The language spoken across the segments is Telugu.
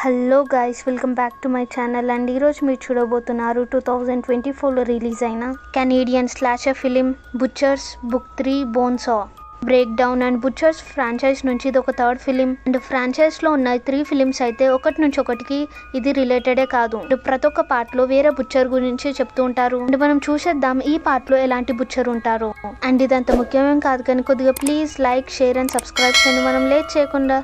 Hello guys, welcome back to my channel. And ఈరోజు మీరు చూడబోతున్నారు 2024లో రిలీజ్ అయిన Canadian slasher film Butchers Book 3 Bonesaw breakdown. And Butchers franchise నుంచి ఇది ఒక థర్డ్ ఫిలిం. అండ్ ఫ్రాంచైజ్లో ఉన్న 3 ఫిలిమ్స్ అయితే ఒకటి నుంచి ఒకటికి ఇది రిలేటెడే కాదు. అండ్ ప్రతి ఒక్క పార్ట్లో వేరే బుచ్చర్ గురించి చెప్తూ ఉంటారు. అండ్ మనం చూసేద్దాం ఈ పార్ట్లో ఎలాంటి బుచ్చర్ ఉంటారు. అండ్ ఇదంత ముఖ్యమేం కాదు కానీ కొద్దిగా please like, share and subscribe చేయండి. మనం లేట్ చేయకుండా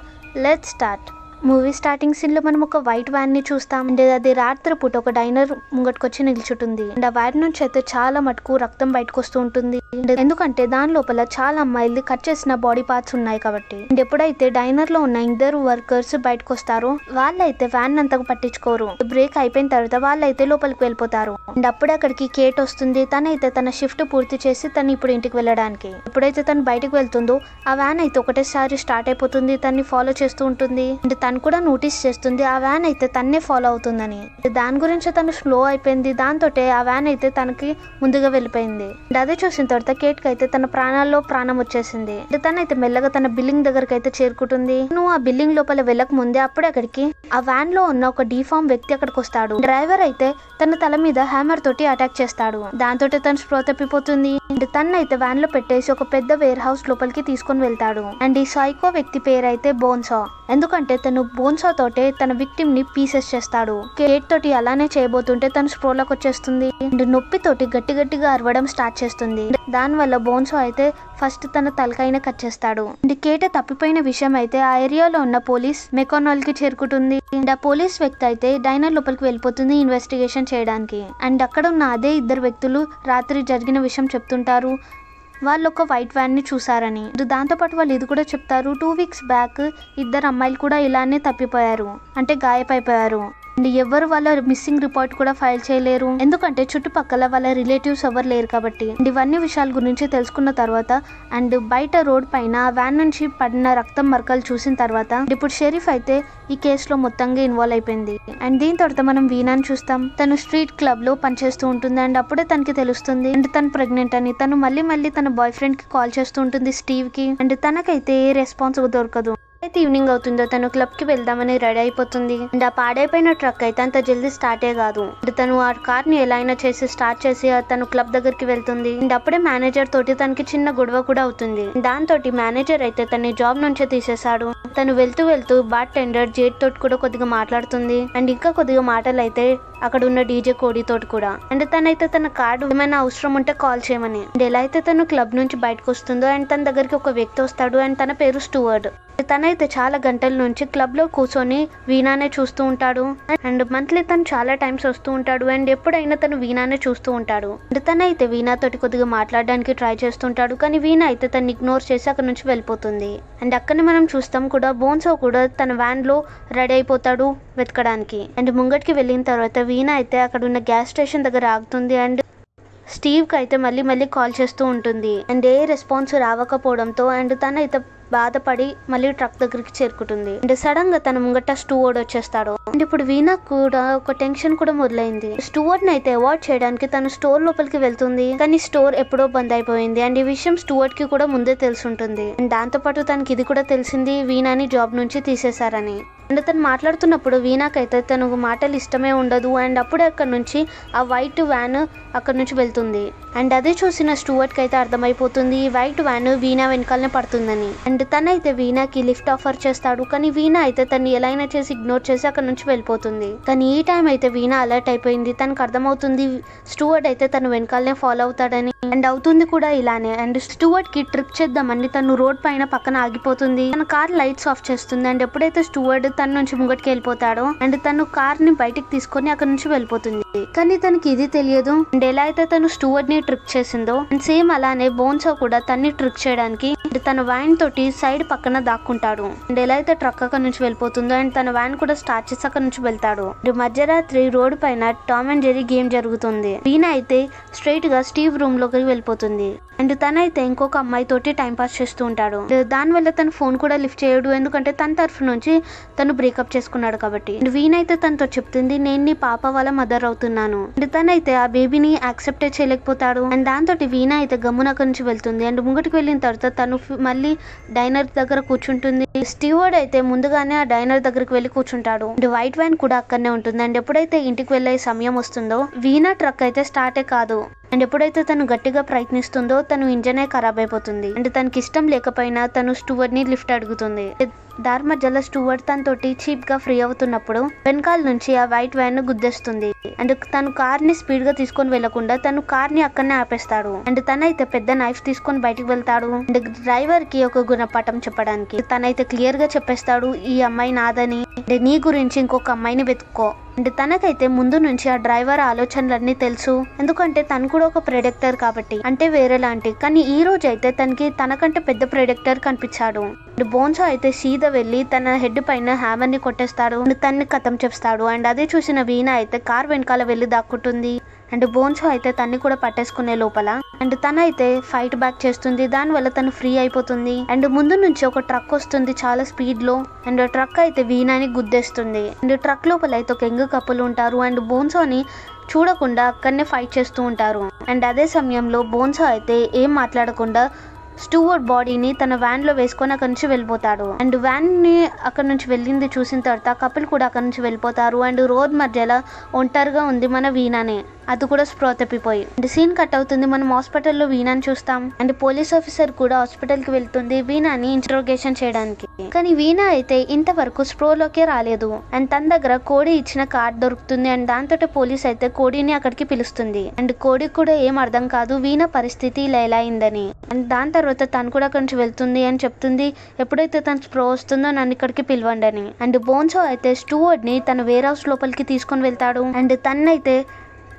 let's start. Movie starting scene లో మనం ఒక వైట్ వ్యాన్ ని చూస్తాం. అంటే అది రాత్రి పూట ఒక డైనర్ ముంగట్టుకొచ్చి నిల్చుంటుంది. అండ్ ఆ వ్యాన్ నుంచి అయితే చాలా మటుకు రక్తం బయటకు వస్తూ ఉంటుంది. ఎందుకంటే దాని లోపల చాలా అమ్మాయిలు కట్ చేసిన బాడీ పార్ట్స్ ఉన్నాయి కాబట్టి. అండ్ ఎప్పుడైతే డైనర్ లో ఉన్న ఇద్దరు వర్కర్స్ బయటకు వస్తారో వాళ్ళైతే వ్యాన్ అంతగా పట్టించుకోరు. బ్రేక్ అయిపోయిన తర్వాత వాళ్ళైతే లోపలికి వెళ్ళిపోతారు. అండ్ అప్పుడే అక్కడికి కేట్ వస్తుంది. తనైతే తన షిఫ్ట్ పూర్తి చేసి తను ఇప్పుడు ఇంటికి వెళ్ళడానికి. ఎప్పుడైతే తను బయటకు వెళ్తుందో ఆ వ్యాన్ అయితే ఒకటేసారి స్టార్ట్ అయిపోతుంది. తన్ని ఫాలో చేస్తూ ఉంటుంది. అండ్ తను కూడా నోటీస్ చేస్తుంది ఆ వ్యాన్ అయితే తన్నే ఫాలో అవుతుందని. దాని గురించి తను స్లో అయిపోయింది. దాంతో ఆ వ్యాన్ అయితే తనకి ముందుగా వెళ్ళిపోయింది. అండ్ అదే చూసిన తర్వాత కేట్ కి అయితే తన ప్రాణాల్లో ప్రాణం వచ్చేసింది. అంటే తనైతే మెల్లగా తన బిల్డింగ్ దగ్గరకు అయితే చేరుకుంటుంది. నువ్వు ఆ బిల్డింగ్ లోపల వెళ్ళక ముందే అప్పుడే అక్కడికి ఆ వ్యాన్ లో ఉన్న ఒక డిఫార్మ్ వ్యక్తి అక్కడికి వస్తాడు. డ్రైవర్ అయితే తన తల మీద హ్యామర్ తోటి అటాక్ చేస్తాడు. దాంతో తను స్ప్రో తప్పిపోతుంది. అండ్ తనైతే వ్యాన్ లో పెట్టేసి ఒక పెద్ద వేర్ హౌస్ లోపలికి తీసుకొని వెళ్తాడు. అండ్ ఈ సైకో వ్యక్తి పేరు అయితే బోన్సా. ఎందుకంటే తను బోన్సా తోటే తన విక్టిమ్ ని పీసెస్ చేస్తాడు. కేట్ తోటి అలానే చేయబోతుంటే తను స్ప్రోలోకి వచ్చేస్తుంది. అండ్ నొప్పి తోటి గట్టి గట్టిగా అరవడం స్టార్ట్ చేస్తుంది. దాని వల్ల బోన్సా అయితే ఫస్ట్ తన తలకాయనే కట్ చేస్తాడు. అండ్ కేట్ తప్పిపోయిన విషయం అయితే ఆ ఏరియాలో ఉన్న పోలీస్ మెకానాల్ కి చేరుకుంటుంది. అండ్ ఆ పోలీస్ వ్యక్తి అయితే డైనర్ లోపలికి వెళ్ళిపోతుంది ఇన్వెస్టిగేషన్ చేయడానికి. అండ్ అక్కడ ఉన్న అదే ఇద్దరు వ్యక్తులు రాత్రి జరిగిన విషయం చెప్తుంటారు. వాళ్ళు ఒక వైట్ వ్యాన్ ని చూసారని. దాంతోపాటు వాళ్ళు ఇది కూడా చెప్తారు 2 వీక్స్ బ్యాక్ ఇద్దరు అమ్మాయిలు కూడా ఇలానే తప్పిపోయారు, అంటే గాయపైపోయారు. అండ్ ఎవరు వాళ్ళ మిస్సింగ్ రిపోర్ట్ కూడా ఫైల్ చేయలేరు. ఎందుకంటే చుట్టుపక్కల వాళ్ళ రిలేటివ్స్ ఎవరు లేరు కాబట్టి. అండ్ ఇవన్నీ విషయాల గురించి తెలుసుకున్న తర్వాత అండ్ బయట రోడ్ పైన వ్యాన్ నుంచి పడిన రక్తం మరకలు చూసిన తర్వాత ఇప్పుడు షెరీఫ్ అయితే ఈ కేసులో మొత్తంగా ఇన్వాల్వ్ అయిపోయింది. అండ్ దీని తర్వాత మనం వీణాని చూస్తాం. తను స్ట్రీట్ క్లబ్ లో పనిచేస్తూ ఉంటుంది. అండ్ అప్పుడే తనకి తెలుస్తుంది అండ్ తను ప్రెగ్నెంట్ అని. తను మళ్ళీ తన బాయ్ ఫ్రెండ్ కి కాల్ చేస్తూ ఉంటుంది, స్టీవ్ కి. అండ్ తనకైతే ఏ రెస్పాన్స్ దొరకదు. అయితే ఈవినింగ్ అవుతుందో తను క్లబ్ కి వెళ్దామని రెడీ అయిపోతుంది. అండ్ ఆ పాడైపోయిన ట్రక్ అయితే అంత జల్దీ స్టార్టే కాదు. అండ్ తను ఆ కార్ ని ఎలా అయినా చేసి స్టార్ట్ చేసి తను క్లబ్ దగ్గరికి వెళ్తుంది. అండ్ అప్పుడే మేనేజర్ తోటి తనకి చిన్న గొడవ కూడా అవుతుంది. దాంతో మేనేజర్ అయితే తన జాబ్ నుంచే తీసేశాడు. తను వెళ్తూ బార్ టెండర్ జేట్ తోటి కూడా కొద్దిగా మాట్లాడుతుంది. అండ్ ఇంకా కొద్దిగా మాటలు అయితే అక్కడ ఉన్న డీజే కోడి తోటి కూడా. అండ్ తనైతే తన కార్డు ఏమైనా అవసరం ఉంటే కాల్ చేయమని. అండ్ ఎలా అయితే తను క్లబ్ నుంచి బయటకు వస్తుందో అండ్ తన దగ్గరికి ఒక వ్యక్తి వస్తాడు. అండ్ తన పేరు స్టూవర్డ్. తనైతే చాలా గంటల నుంచి క్లబ్ లో కూర్చొని వీణానే చూస్తూ ఉంటాడు. అండ్ మంత్లీ తను చాలా టైమ్స్ వస్తూ ఉంటాడు. అండ్ ఎప్పుడైనా తను వీణానే చూస్తూ ఉంటాడు. అండ్ తనైతే వీణాతోటి కొద్దిగా మాట్లాడడానికి ట్రై చేస్తుంటాడు. కానీ వీణ అయితే తను ఇగ్నోర్ చేసి అక్కడ నుంచి వెళ్ళిపోతుంది. అండ్ అక్కడనే మనం చూస్తాం కూడా బోన్సో కూడా తన వ్యాన్ లో రెడీ అయిపోతాడు వెతకడానికి. అండ్ ముంగటికి వెళ్ళిన తర్వాత వీణ అయితే అక్కడ ఉన్న గ్యాస్ స్టేషన్ దగ్గర ఆగుతుంది. అండ్ స్టీవ్ కి అయితే మళ్ళీ కాల్ చేస్తూ ఉంటుంది. అండ్ ఏ రెస్పాన్స్ రావకపోవడంతో అండ్ తనైతే బాధపడి మళ్ళీ ట్రక్ దగ్గరికి చేరుకుంటుంది. అండ్ సడన్ గా తన ముంగట స్టూవర్డ్ వచ్చేస్తాడు. అండ్ ఇప్పుడు వీణా కూడా ఒక టెన్షన్ కూడా మొదలైంది. స్టూవర్డ్ ని అయితే అవాయిడ్ చేయడానికి తను స్టోర్ లోపలికి వెళ్తుంది. కానీ స్టోర్ ఎప్పుడో బంద్ అయిపోయింది. అండ్ ఈ విషయం స్టూవర్డ్ కి కూడా ముందే తెలుసుంటుంది. అండ్ దాంతో పాటు తనకి ఇది కూడా తెలిసింది వీణాని జాబ్ నుంచి తీసేశారని. అండ్ తను మాట్లాడుతున్నప్పుడు వీణాకైతే తను మాటలు ఇష్టమే ఉండదు. అండ్ అప్పుడే అక్కడ నుంచి ఆ వైట్ వ్యాన్ అక్కడ నుంచి వెళ్తుంది. అండ్ అదే చూసిన స్టూవర్ట్ కి అయితే అర్థమైపోతుంది ఈ వైట్ వ్యాన్ వీణా వెనకాలనే పడుతుందని. అండ్ తనైతే వీణాకి లిఫ్ట్ ఆఫర్ చేస్తాడు. కానీ వీణా అయితే తను ఎలా అయినా చేసి ఇగ్నోర్ చేసి అక్కడ నుంచి వెళ్ళిపోతుంది. కానీ ఈ టైం అయితే వీణా అలర్ట్ అయిపోయింది. తనకు అర్థమవుతుంది స్టూవర్ట్ అయితే తను వెనకాలనే ఫాలో అవుతాడని. అండ్ అవుతుంది కూడా ఇలానే. అండ్ స్టూవర్ట్ కి ట్రిక్ చేద్దామని తను రోడ్ పైన పక్కన ఆగిపోతుంది. తన కార్ లైట్స్ ఆఫ్ చేస్తుంది. అండ్ ఎప్పుడైతే స్టూవర్ట్ తన నుంచి ముంగటికి వెళ్ళిపోతాడో అండ్ తను కార్ ని బయటికి తీసుకొని అక్కడ నుంచి వెళ్ళిపోతుంది. కానీ తనకి ఇది తెలియదు. అండ్ ఎలా అయితే తను స్టూవర్ట్ ని ట్రిక్ చేసిందో అండ్ సేమ్ అలానే బోన్సో కూడా తన్ని ట్రిక్ చేయడానికి తన వ్యాన్ తోటి సైడ్ పక్కన దాక్కుంటాడు. అండ్ ఎలా అయితే ట్రక్ అక్కడ నుంచి వెళ్ళిపోతుందో అండ్ తన వ్యాన్ కూడా స్టార్ట్ చేసి అక్కడ నుంచి వెళ్తాడు. మధ్యరాత్రి రోడ్డు పైన టామ్ అండ్ జెర్రీ గేమ్ జరుగుతుంది. వీణ అయితే స్ట్రైట్ గా స్టీవ్ రూమ్ లోకి వెళ్ళిపోతుంది. అండ్ తనైతే ఇంకొక అమ్మాయి తోటి టైం పాస్ చేస్తూ ఉంటాడు. దానివల్ల తన ఫోన్ కూడా లిఫ్ట్ చేయడు. ఎందుకంటే తన తరఫు నుంచి తను తను బ్రేకప్ చేసుకున్నాడు కాబట్టి. అండ్ వీణా అయితే తనతో చెప్తుంది, నేను నీ పాప వాళ్ళ మదర్ అవుతున్నాను. అండ్ తనైతే ఆ బేబీని యాక్సెప్ట్ చేయలేకపోతాడు. అండ్ దాంతో వీణా అయితే గమ్మున అక్కడి నుంచి వెళ్తుంది. అండ్ ముంగటికి వెళ్ళిన తర్వాత తను మళ్ళీ డైనర్ దగ్గర కూర్చుంటుంది. స్టీవర్డ్ అయితే ముందుగానే ఆ డైనర్ దగ్గరకు వెళ్ళి కూర్చుంటాడు. అండ్ వైట్ వ్యాన్ కూడా అక్కడనే ఉంటుంది. అండ్ ఎప్పుడైతే ఇంటికి వెళ్ళే సమయం వస్తుందో వీణా ట్రక్ అయితే స్టార్టే కాదు. అండ్ ఎప్పుడైతే తను గట్టిగా ప్రయత్నిస్తుందో తను ఇంజనే ఖరాబ్ అయిపోతుంది. అండ్ తనకి ఇష్టం లేకపోయినా తను స్టూవర్డ్ ని లిఫ్ట్ అడుగుతుంది. దారి మధ్యలో స్టూవర్డ్ తనతోటి చీప్ గా ఫ్రీ అవుతున్నప్పుడు వెనకాల నుంచి ఆ వైట్ వ్యాన్ గుద్దేస్తుంది. అండ్ తను కార్ ని స్పీడ్ గా తీసుకొని వెళ్లకుండా తను కార్ ని అక్కడనే ఆపేస్తాడు. అండ్ తనైతే పెద్ద నైఫ్ తీసుకొని బయటికి వెళ్తాడు. అండ్ డ్రైవర్ కి ఒక గుణపాఠం చెప్పడానికి తనైతే క్లియర్ గా చెప్పేస్తాడు, ఈ అమ్మాయి నాదని, నీ గురించి ఇంకొక అమ్మాయిని వెతుక్కో. అండ్ తనకైతే ముందు నుంచి ఆ డ్రైవర్ ఆలోచనలన్నీ తెలుసు, ఎందుకంటే తను కూడా ఒక ప్రెడిక్టర్ కాబట్టి, అంటే వేరేలాంటి. కానీ ఈ రోజు అయితే తనకి తనకంటే పెద్ద ప్రెడిక్టర్ కనిపించాడు. అండ్ బోన్సో అయితే సీదా వెళ్ళి తన హెడ్ పైన హ్యామర్ ని కొట్టేస్తాడు. అండ్ తన్ని కథం చేస్తాడు. అండ్ అదే చూసిన వీణా అయితే కార్ వెనకాల వెళ్ళి దాక్కుంటుంది. అండ్ బోన్సో అయితే తన్ని కూడా పట్టేసుకునే లోపల అండ్ తన అయితే ఫైట్ బ్యాక్ చేస్తుంది. దానివల్ల తను ఫ్రీ అయిపోతుంది. అండ్ ముందు నుంచి ఒక ట్రక్ వస్తుంది చాలా స్పీడ్ లో. అండ్ ట్రక్ అయితే వీణాని గుద్దేస్తుంది. అండ్ ట్రక్ లోపల అయితే ఒక యంగ్ కపుల్ ఉంటారు. అండ్ బోన్సోని చూడకుండా అక్కడనే ఫైట్ చేస్తూ ఉంటారు. అండ్ అదే సమయంలో బోన్సో అయితే ఏం మాట్లాడకుండా స్టూవర్డ్ బాడీని తన వ్యాన్ లో వేసుకొని అక్కడి నుంచి వెళ్ళిపోతాడు. అండ్ వ్యాన్ ని అక్కడ నుంచి వెళ్ళింది చూసిన తర్వాత కపుల్ కూడా అక్కడి నుంచి వెళ్ళిపోతారు. అండ్ రోడ్ మధ్యలో ఒంటరిగా ఉంది మన వీణానే, అది కూడా స్ప్రో తప్పిపోయి. అండ్ సీన్ కట్ అవుతుంది. మనం హాస్పిటల్లో వీణాని చూస్తాం. అండ్ పోలీస్ ఆఫీసర్ కూడా హాస్పిటల్ కి వెళ్తుంది వీణాని ఇంట్రోగేషన్ చేయడానికి. కానీ వీణా అయితే ఇంతవరకు స్ప్రోలోకే రాలేదు. అండ్ తన దగ్గర కోడి ఇచ్చిన కార్డ్ దొరుకుతుంది. అండ్ దాంతో పోలీస్ అయితే కోడిని అక్కడికి పిలుస్తుంది. అండ్ కోడికి కూడా ఏం అర్థం కాదు వీణా పరిస్థితి ఇలా ఎలా అయిందని. అండ్ దాని తర్వాత తను కూడా అక్కడి నుంచి వెళ్తుంది అని చెప్తుంది, ఎప్పుడైతే తను స్ప్రో వస్తుందో నన్ను ఇక్కడికి పిలవండి అని. అండ్ బోన్సో అయితే స్టూవర్డ్ ని తన వేర్ హౌస్ లోపలికి తీసుకొని వెళ్తాడు. అండ్ తనైతే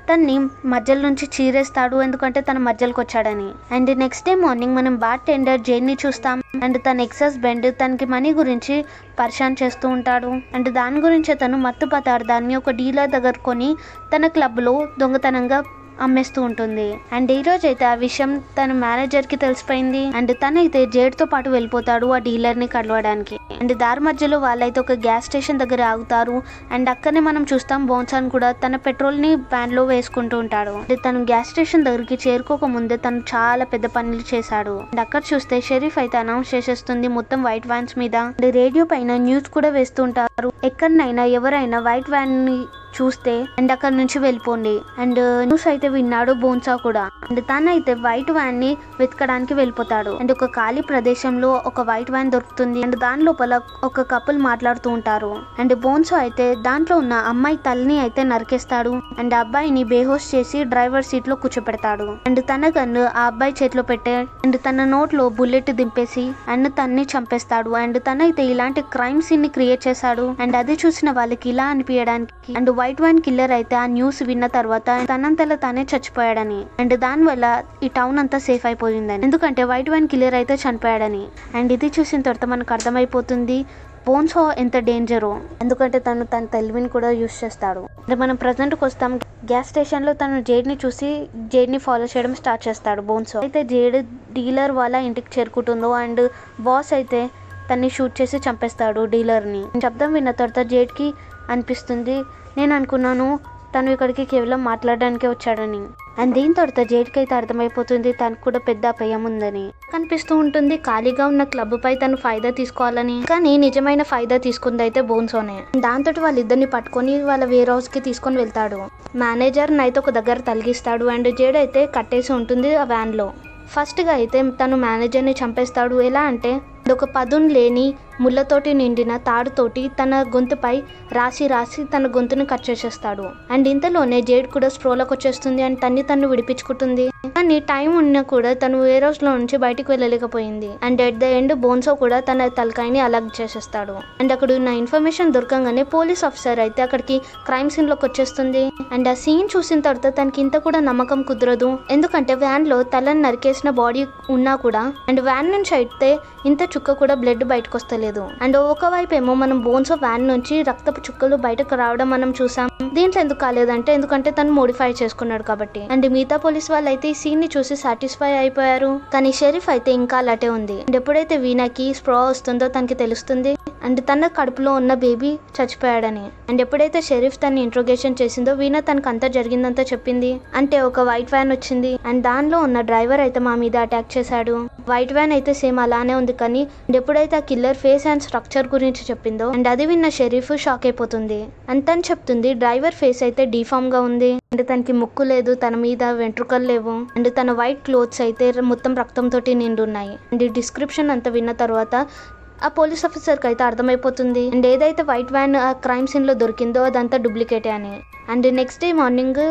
తన్ని మధ్యలో నుంచి చీరేస్తాడు, ఎందుకంటే తన మధ్యలోకి వచ్చాడని. అండ్ నెక్స్ట్ డే మార్నింగ్ మనం బార్ టెండర్ జైన్ ని చూస్తాం. అండ్ తన ఎక్స్ హస్బెండ్ తనకి మనీ గురించి పరిశాన్ చేస్తూ ఉంటాడు. అండ్ దాని గురించి తను మత్తు పదార్థాన్ని ఒక డీలర్ దగ్గర కొని తన క్లబ్ లో దొంగతనంగా అమ్మేస్తూ ఉంటుంది. అండ్ ఈ రోజు అయితే ఆ విషయం తన మేనేజర్ కి తెలిసిపోయింది. అండ్ తనైతే జేడ్ తో పాటు వెళ్ళిపోతాడు ఆ డీలర్ ని కలవడానికి. అండ్ దారి మధ్యలో వాళ్ళైతే ఒక గ్యాస్ స్టేషన్ దగ్గర ఆగుతారు. అండ్ అక్కడనే మనం చూస్తాం బోన్సాన్ కూడా తన పెట్రోల్ ని వ్యాన్ లో వేసుకుంటూ ఉంటాడు. అండ్ తను గ్యాస్ స్టేషన్ దగ్గరికి చేరుకోక ముందే తను చాలా పెద్ద పనులు చేశాడు. అండ్ అక్కడ చూస్తే షెరీఫ్ అయితే అనౌన్స్ చేసేస్తుంది మొత్తం వైట్ వ్యాన్స్ మీద. అండ్ రేడియో పైన న్యూస్ కూడా వేస్తూ ఉంటారు, ఎక్కడనైనా ఎవరైనా వైట్ వ్యాన్ ని చూస్తే అండ్ అక్కడ నుంచి వెళ్ళిపోండి. అండ్ న్యూస్ అయితే విన్నాడు బోన్సా కూడా. అండ్ తనైతే వైట్ వ్యాన్ ని వెతకడానికి వెళ్ళిపోతాడు. అండ్ ఒక ఖాళీ ప్రదేశంలో ఒక వైట్ వ్యాన్ దొరుకుతుంది. అండ్ దాని లోపల ఒక కపుల్ మాట్లాడుతూ ఉంటారు. అండ్ బోన్సా అయితే దాంట్లో ఉన్న అమ్మాయి తల్లిని అయితే నరికేస్తాడు. అండ్ అబ్బాయిని బేహోష్ చేసి డ్రైవర్ సీట్ లో కూర్చోపెడతాడు. అండ్ తన గన్ను ఆ అబ్బాయి చేతిలో పెట్టే అండ్ తన నోట్లో బుల్లెట్ దింపేసి అండ్ తన్ని చంపేస్తాడు. అండ్ తనైతే ఇలాంటి క్రైమ్ సీన్ ని క్రియేట్ చేశాడు. అండ్ అది చూసిన వాళ్ళకి ఇలా అనిపించడానికి అండ్ వైట్ వ్యాన్ కిల్లర్ అయితే ఆ న్యూస్ విన్న తర్వాత తనంతలో తానే చచ్చిపోయాడని. అండ్ దాని వల్ల ఈ టౌన్ అంతా సేఫ్ అయిపోయిందని, ఎందుకంటే వైట్ వ్యాన్ కిల్లర్ అయితే చనిపోయాడని. అండ్ ఇది చూసిన తర్వాత మనకు అర్థమైపోతుంది బోన్సో ఎంత డేంజరో, ఎందుకంటే తను తన తెలివిని కూడా యూస్ చేస్తాడు. అంటే మనం ప్రజెంట్కి వస్తాం. గ్యాస్ స్టేషన్ లో తను జేడ్ ని చూసి జేడ్ ని ఫాలో చేయడం స్టార్ట్ చేస్తాడు బోన్సో. అయితే జేడ్ డీలర్ వాళ్ళ ఇంటికి చేరుకుంటుందో అండ్ బాస్ అయితే తన్ని షూట్ చేసి చంపేస్తాడు డీలర్ని. శబ్దం విన్న తర్వాత జేడ్కి అనిపిస్తుంది, నేను అనుకున్నాను తను ఇక్కడికి కేవలం మాట్లాడడానికే వచ్చాడని. అండ్ దీని తర్వాత జేడ్కి అయితే అర్థమైపోతుంది తనకు కూడా పెద్ద అపాయం ఉందని. కనిపిస్తూ ఉంటుంది ఖాళీగా ఉన్న క్లబ్ పై తను ఫైదా తీసుకోవాలని. కానీ నిజమైన ఫైదా తీసుకుంది అయితే బోన్సోనే. దాంతో వాళ్ళిద్దరిని పట్టుకొని వాళ్ళ వేర్ హౌస్ కి తీసుకొని వెళ్తాడు. మేనేజర్ నైతే ఒక దగ్గర తలిగిస్తాడు. అండ్ జేడ్ అయితే కట్టేసి ఉంటుంది ఆ వ్యాన్ లో. ఫస్ట్ గా అయితే తను మేనేజర్ ని చంపేస్తాడు. ఎలా అంటే ఒక పదును లేని ముళ్ళతోటి నిండిన తాడుతోటి తన గొంతుపై రాసి తన గొంతుని కట్ చేసేస్తాడు. అండ్ ఇంతలోనే జేడ్ కూడా స్ప్రోలోకి వచ్చేస్తుంది అండ్ తన్ను విడిపించుకుంటుంది. కానీ టైం ఉన్నా కూడా తను వేర్ హౌస్ లో నుంచి బయటికి వెళ్ళలేకపోయింది. అండ్ ఎట్ ద ఎండ్ బోన్సో కూడా తన తలకాయని అలాగ్ చేసేస్తాడు. అండ్ అక్కడ ఉన్న ఇన్ఫర్మేషన్ దొరకంగానే పోలీస్ ఆఫీసర్ అయితే అక్కడికి క్రైమ్ సీన్ లోకి వచ్చేస్తుంది. అండ్ ఆ సీన్ చూసిన తర్వాత తనకి ఇంత కూడా నమ్మకం కుదరదు, ఎందుకంటే వ్యాన్ లో తలని నరికేసిన బాడీ ఉన్నా కూడా అండ్ వ్యాన్ నుంచి అయితే ఇంత చుక్క కూడా బ్లడ్ బయటకు వస్తలేదు. అండ్ ఒకవైపు ఏమో మనం బోన్సో వ్యాన్ నుంచి రక్తపు చుక్కలు బయటకు రావడం మనం చూసాం. దీంట్లో ఎందుకు కాలేదంటే ఎందుకంటే తను మోడిఫై చేసుకున్నాడు కాబట్టి. అండ్ మిగతా పోలీస్ వాళ్ళు అయితే ఈ సీన్ ని చూసి సాటిస్ఫై అయిపోయారు. కానీ షెరీఫ్ అయితే ఇంకా అలాటే ఉంది. అండ్ ఎప్పుడైతే వీణాకి స్ప్రో వస్తుందో తనకి తెలుస్తుంది. అండ్ తన కడుపులో ఉన్న బేబీ చచ్చిపోయాడని. అండ్ ఎప్పుడైతే షెరీఫ్ తన్ని ఇంట్రోగేషన్ చేసిందో వీణ తనకు అంతా జరిగిందంతా చెప్పింది. అంటే ఒక వైట్ వ్యాన్ వచ్చింది అండ్ దానిలో ఉన్న డ్రైవర్ అయితే మా మీద అటాక్ చేశాడు. వైట్ వ్యాన్ అయితే సేమ్ అలానే ఉంది కానీ ఎప్పుడైతే ఆ కిల్లర్ ఫేస్ అండ్ స్ట్రక్చర్ గురించి చెప్పిందో అండ్ అది విన్న షెరీఫ్ షాక్ అయిపోతుంది. అండ్ తను చెప్తుంది డ్రైవర్ ఫేస్ అయితే డిఫామ్ గా ఉంది అండ్ తనకి ముక్కు లేదు, తన మీద వెంట్రుకలు లేవు అండ్ తన వైట్ క్లోత్స్ అయితే మొత్తం రక్తంతో నిండున్నాయి. అండ్ ఈ డిస్క్రిప్షన్ అంతా విన్న తర్వాత ఆ పోలీస్ ఆఫీసర్కి అయితే అర్థమైపోతుంది అండ్ ఏదైతే వైట్ వ్యాన్ ఆ క్రైమ్ సీన్లో దొరికిందో అదంతా డూప్లికేటే అని. అండ్ నెక్స్ట్ డే మార్నింగ్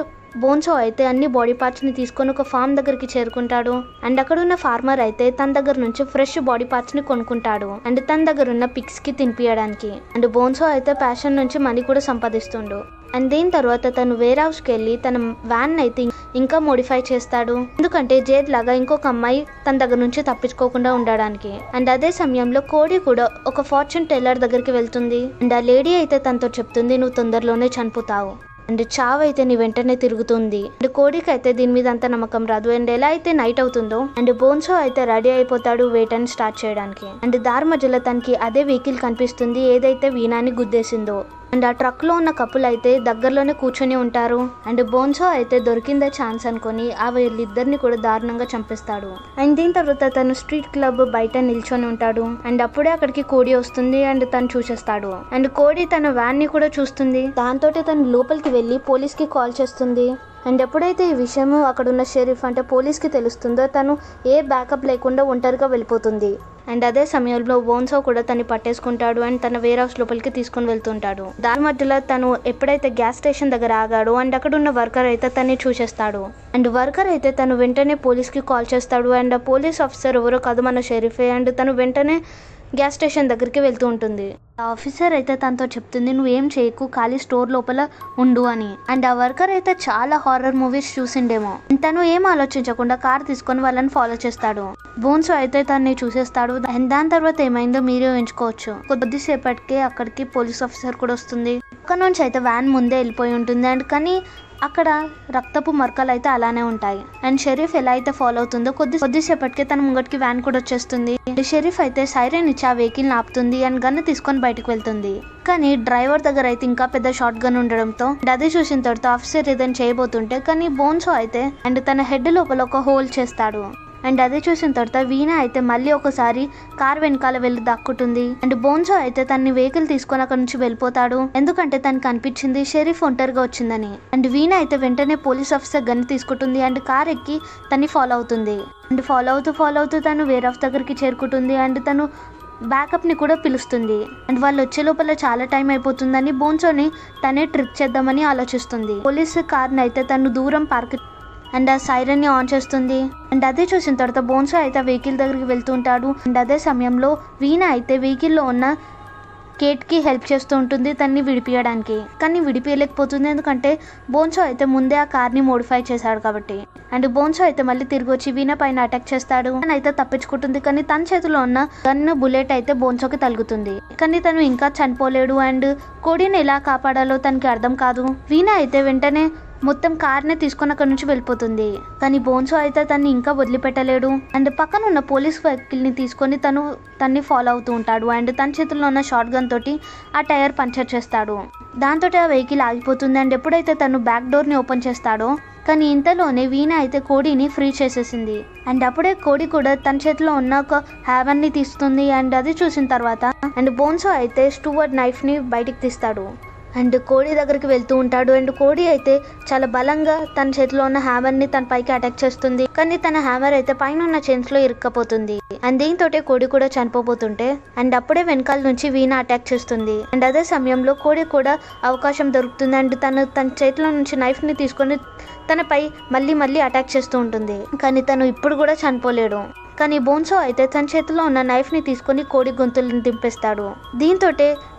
బోన్సో అయితే అన్ని బాడీ పార్ట్స్ని తీసుకొని ఒక ఫామ్ దగ్గరికి చేరుకుంటాడు అండ్ అక్కడ ఉన్న ఫార్మర్ అయితే తన దగ్గర నుంచి ఫ్రెష్ బాడీ పార్ట్స్ని కొనుక్కుంటాడు అండ్ తన దగ్గర ఉన్న పిగ్స్కి తినిపియడానికి. అండ్ బోన్సో అయితే ప్యాషన్ నుంచి మనీ కూడా సంపాదిస్తుండు. అండ్ దీని తర్వాత తను వేర్ హౌస్కి వెళ్ళి తన వ్యాన్ అయితే ఇంకా మోడిఫై చేస్తాడు ఎందుకంటే జేడ్ లాగా ఇంకొక అమ్మాయి తన దగ్గర నుంచి తప్పించుకోకుండా ఉండడానికి. అండ్ అదే సమయంలో కోడి కూడా ఒక ఫార్చ్యూన్ టెల్లర్ దగ్గరికి వెళ్తుంది అండ్ ఆ లేడీ అయితే తనతో చెప్తుంది నువ్వు తొందరలోనే చనిపోతావు అండ్ చావు అయితే నీ వెంటనే తిరుగుతుంది. అండ్ కోడికి అయితే దీని మీద అంత నమ్మకం రాదు. అండ్ ఎలా అయితే నైట్ అవుతుందో అండ్ బోన్సో అయితే రెడీ అయిపోతాడు వేటని స్టార్ట్ చేయడానికి. అండ్ దారి మధ్యలో తనకి అదే వెహికల్ కనిపిస్తుంది ఏదైతే వీణాని గుద్దేసిందో. అండ్ ఆ ట్రక్ లో ఉన్న కపుల్ అయితే దగ్గరలోనే కూర్చొని ఉంటారు. అండ్ బోన్సో అయితే దొరికిందే ఛాన్స్ అనుకొని ఆ వీళ్ళిద్దరిని కూడా దారుణంగా చంపేస్తాడు. అండ్ దీని తర్వాత తను స్ట్రీట్ క్లబ్ బయట నిల్చొని ఉంటాడు అండ్ అప్పుడే అక్కడికి కోడి వస్తుంది అండ్ తను చూసేస్తాడు. అండ్ కోడి తన వ్యాన్ ని కూడా చూస్తుంది. దాంతో తను లోపలికి వెళ్ళి పోలీస్ కి కాల్ చేస్తుంది. అండ్ ఎప్పుడైతే ఈ విషయం అక్కడ ఉన్న షెరీఫ్ అంటే పోలీస్కి తెలుస్తుందో తను ఏ బ్యాకప్ లేకుండా ఒంటరిగా వెళ్ళిపోతుంది. అండ్ అదే సమయంలో బోన్సో కూడా తను పట్టేసుకుంటాడు అండ్ తన వేర్ హౌస్ లోపలికి తీసుకుని వెళ్తుంటాడు. దాని మధ్యలో తను ఎప్పుడైతే గ్యాస్ స్టేషన్ దగ్గర ఆగాడో అండ్ అక్కడ ఉన్న వర్కర్ అయితే తన్ని చూసేస్తాడు. అండ్ వర్కర్ అయితే తను వెంటనే పోలీస్కి కాల్ చేస్తాడు. అండ్ ఆ పోలీస్ ఆఫీసర్ ఎవరో కాదు మన షెరీఫే. అండ్ తను వెంటనే గ్యాస్ స్టేషన్ దగ్గరికి వెళ్తూ ఉంటుంది. ఆ ఆఫీసర్ అయితే తనతో చెప్తుంది నువ్వేం చేయకు ఖాళీ స్టోర్ లోపల ఉండు అని. అండ్ ఆ వర్కర్ అయితే చాలా హారర్ మూవీస్ చూసిండేమో తను ఏం ఆలోచించకుండా కార్ తీసుకొని వాళ్ళని ఫాలో చేస్తాడు. బోన్సో అయితే తనని చూసేస్తాడు. అండ్ దాని తర్వాత ఏమైందో మీరే ఎంచుకోవచ్చు. కొద్దిసేపటికే అక్కడికి పోలీస్ ఆఫీసర్ కూడా వస్తుంది. అక్కడ నుంచి అయితే వ్యాన్ ముందే వెళ్ళిపోయి ఉంటుంది అండ్ కానీ అక్కడ రక్తపు మరకలు అయితే అలానే ఉంటాయి. అండ్ షెరీఫ్ ఎలా అయితే ఫాలో అవుతుందో కొద్దిసేపటికే తన ముంగటికి వ్యాన్ కూడా వచ్చేస్తుంది. షెరీఫ్ అయితే సైరన్ ఇచ్చి ఆ వెహికల్ ఆపుతుంది అండ్ గన్ తీసుకొని బయటకు వెళ్తుంది. కానీ డ్రైవర్ దగ్గర అయితే ఇంకా పెద్ద షార్ట్ గన్ ఉండడంతో అది చూసిన తర్వాత ఆఫీసర్ ఏదైనా చేయబోతుంటే కానీ బోన్సో అయితే అండ్ తన హెడ్ లోపల ఒక హోల్ చేస్తాడు. అండ్ అదే చూసిన తర్వాత వీణ అయితే మళ్ళీ ఒకసారి కార్ వెనకాల వెళ్ళి దక్కుంటుంది. అండ్ బోన్సో అయితే తన్ని వెహికల్ తీసుకొని అక్కడ నుంచి వెళ్ళిపోతాడు ఎందుకంటే తనకు అనిపించింది షెరీఫ్ ఒంటరిగా వచ్చిందని. అండ్ వీణ అయితే వెంటనే పోలీస్ ఆఫీసర్ గన్ తీసుకుంటుంది అండ్ కార్ ఎక్కి తన్ని ఫాలో అవుతుంది. అండ్ ఫాలో అవుతూ తను వేర్ హౌస్ దగ్గరికి చేరుకుంటుంది. అండ్ తను బ్యాకప్ని కూడా పిలుస్తుంది. అండ్ వాళ్ళు వచ్చే లోపల చాలా టైం అయిపోతుందని బోన్సోని తనే ట్రిక్ చేద్దామని ఆలోచిస్తుంది. పోలీస్ కార్ని అయితే తను దూరం పార్క్ అండ్ ఆ సైరన్ ని ఆన్ చేస్తుంది. అండ్ అదే చూసిన తర్వాత బోన్సో అయితే వెహికల్ దగ్గరికి వెళ్తుంటాడు. అండ్ అదే సమయంలో వీణ అయితే వెహికల్లో ఉన్న కేట్కి హెల్ప్ చేస్తూ ఉంటుంది తన్ని విడిపియడానికి. కానీ విడిపియలేకపోతుంది ఎందుకంటే బోన్సో అయితే ముందే ఆ కార్ని మోడిఫై చేశాడు కాబట్టి. అండ్ బోన్సో అయితే మళ్ళీ తిరిగి వచ్చి వీణ పైన అటాక్ చేస్తాడు. అయితే తప్పించుకుంటుంది కానీ తన చేతిలో ఉన్న గన్ బుల్లెట్ అయితే బోన్సోకి తగులుతుంది. కానీ తను ఇంకా చనిపోలేడు. అండ్ కోడిని ఎలా కాపాడాలో తనకి అర్థం కాదు. వీణ అయితే వెంటనే మొత్తం కార్ని తీసుకొని అక్కడ నుంచి వెళ్ళిపోతుంది. కానీ బోన్సో అయితే తన్ని ఇంకా వదిలిపెట్టలేడు. అండ్ పక్కన ఉన్న పోలీస్ వెహికల్ ని తీసుకొని తన్ని ఫాలో అవుతూ ఉంటాడు. అండ్ తన చేతుల్లో ఉన్న షార్ట్ గన్ తోటి ఆ టైర్ పంచర్ చేస్తాడు. దాంతో ఆ వెహికల్ ఆగిపోతుంది. అండ్ ఎప్పుడైతే తను బ్యాక్ డోర్ ని ఓపెన్ చేస్తాడో కానీ ఇంతలోనే వీణ అయితే కోడిని ఫ్రీ చేసేసింది. అండ్ అప్పుడే కోడి కూడా తన చేతిలో ఉన్న ఒక హ్యావన్ ని తీస్తుంది. అండ్ అది చూసిన తర్వాత అండ్ బోన్సో అయితే స్టూవర్డ్ నైఫ్ ని బయటికి తీస్తాడు. అండ్ కోడి దగ్గరికి వెళ్తూ ఉంటాడు. అండ్ కోడి అయితే చాలా బలంగా తన చేతిలో ఉన్న హ్యామర్ ని తన పైకి అటాక్ చేస్తుంది. కానీ తన హ్యామర్ అయితే పైన ఉన్న చైన్స్ లో ఇరుక్కపోతుంది. అండ్ దీంతో కోడి కూడా చనిపోతుంటే అండ్ అప్పుడే వెనకాల నుంచి వీణ అటాక్ చేస్తుంది. అండ్ అదే సమయంలో కోడి కూడా అవకాశం దొరుకుతుంది. అండ్ తన చేతిలో నుంచి నైఫ్ ని తీసుకొని తనపై మళ్ళీ అటాక్ చేస్తూ ఉంటుంది. కానీ తను ఇప్పుడు కూడా చనిపోలేడు. కానీ బోన్సో అయితే తన చేతిలో ఉన్న నైఫ్ ని తీసుకొని కోడి గొంతులను దింపేస్తాడు. దీంతో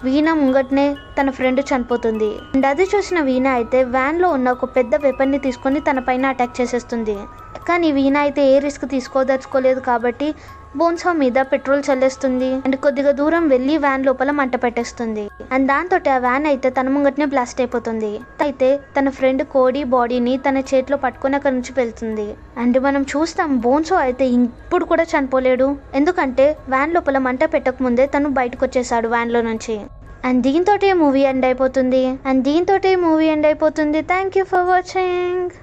వీణ ముంగట్నే తన ఫ్రెండ్ చనిపోతుంది. అండ్ అది చూసిన వీణ అయితే వ్యాన్ లో ఉన్న ఒక పెద్ద వెపన్ ని తీసుకొని తన పైన అటాక్ చేసేస్తుంది. కానీ వీణా అయితే ఏ రిస్క్ తీసుకోదలుచుకోలేదు కాబట్టి బోన్సా మీద పెట్రోల్ చల్లేస్తుంది అండ్ కొద్దిగా దూరం వెళ్ళి వ్యాన్ లోపల మంట పెట్టేస్తుంది. అండ్ దాంతో ఆ వ్యాన్ అయితే తన ముంగట్నే బ్లాస్ట్ అయిపోతుంది. అయితే తన ఫ్రెండ్ కోడీ బాడీని తన చేతిలో పట్టుకుని అక్కడి నుంచి వెళ్తుంది. అండ్ మనం చూస్తాం బోన్సో అయితే ఇప్పుడు కూడా చనిపోలేడు, ఎందుకంటే వ్యాన్ లోపల మంట పెట్టక ముందే తను బయటకు వచ్చేసాడు వ్యాన్ లో నుంచి. అండ్ దీంతో మూవీ ఎండ్ అయిపోతుంది. Thank you for watching.